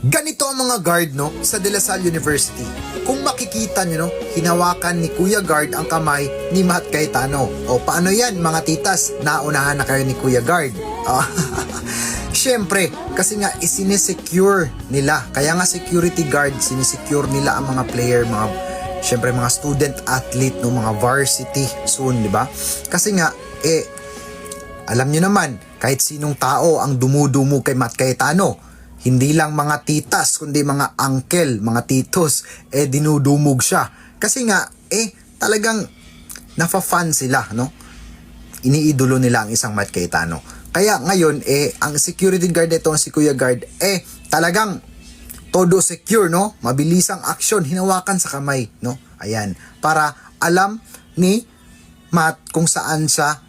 Ganito ang mga guard sa De La Salle University. Kung makikita nyo hinawakan ni Kuya Guard ang kamay ni Matt Cayetano. O paano yan mga titas? Naunahan na kayo ni Kuya Guard. Siyempre, kasi nga isinesecure nila. Kaya nga security guard, sinesecure nila ang mga player, siyempre mga student athlete, mga varsity soon, di ba? Kasi nga, alam nyo naman, kahit sinong tao ang dumudumo kay Matt Cayetano, hindi lang mga titas, kundi mga uncle, mga titos, dinudumog siya. Kasi nga, talagang nafa-fan sila, Iniidolo nila ang isang Matt Cayetano. Kaya ngayon, ang security guard nito, si Kuya Guard, talagang todo secure, Mabilis ang action, hinawakan sa kamay, Ayan, para alam ni Matt kung saan siya,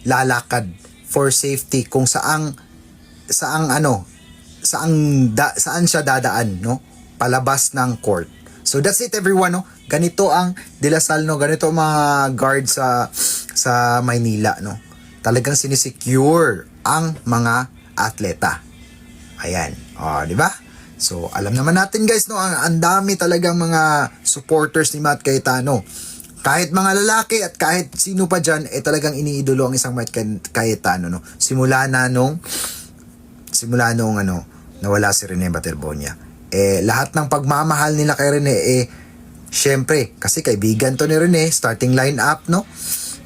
lalakad for safety, kung saan siya dadaan, palabas ng court. So that's it everyone, Ganito ang De La Salle, ganito ang mga guard sa Maynila, Talagang sinisecure ang mga atleta. Ayan, di ba? So alam naman natin guys, ang dami talagang mga supporters ni Matt Cayetano. Kahit mga lalaki at kahit sino pa dyan, talagang iniidolo ang isang Matt Cayetano, Simula nung nawala si Rene Baterbonia. Lahat ng pagmamahal nila kay Rene, syempre, kasi kaibigan to ni Rene, starting lineup,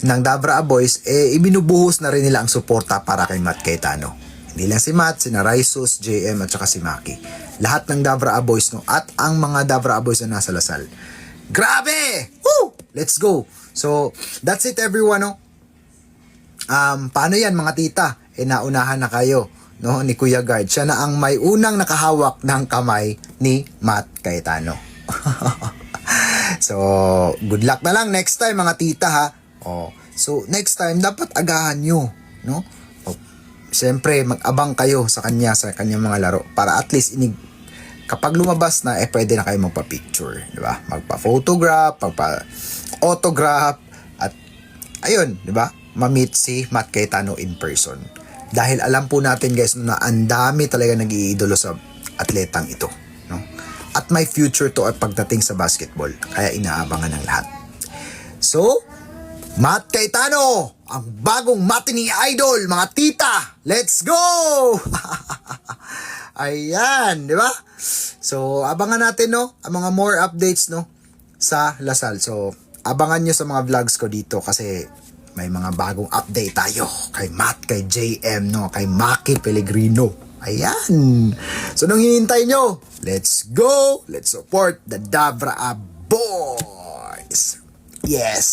ng Davao Boys, ibinubuhos na rin nila ang suporta para kay Matt Cayetano. Hindi lang si Matt, sina Raisus, JM, at saka si Maki. Lahat ng Davao Boys, at ang mga Davao Boys na nasa Lasal. Grabe! Woo! Let's go! So, that's it everyone, paano yan mga tita? Naunahan na kayo, ni Kuya Guard. Siya na ang may unang nakahawak ng kamay ni Matt Cayetano. So, good luck na lang next time mga tita ha. So, next time dapat agahan nyo, Siyempre, mag-abang kayo sa kanyang mga laro para at least kapag lumabas na, pwede na kayo magpa-picture, di ba? Magpa-photograph, magpa-autograph, at ayun, di ba? Ma-meet si Matt Cayetano in person. Dahil alam po natin guys na ang dami talaga nag-iidolo sa atletang ito, At may future to ay pagdating sa basketball, kaya inaabangan ng lahat. So, Matt Cayetano, ang bagong matinee idol, mga tita, let's go! Ayan, di ba? So, abangan natin, ang mga more updates, sa Lasal. So, abangan nyo sa mga vlogs ko dito kasi may mga bagong update tayo kay Matt, kay JM, kay Maki Pellegrino. Ayan. So, nung hinihintay nyo, let's go! Let's support the Davao Boys! Yes!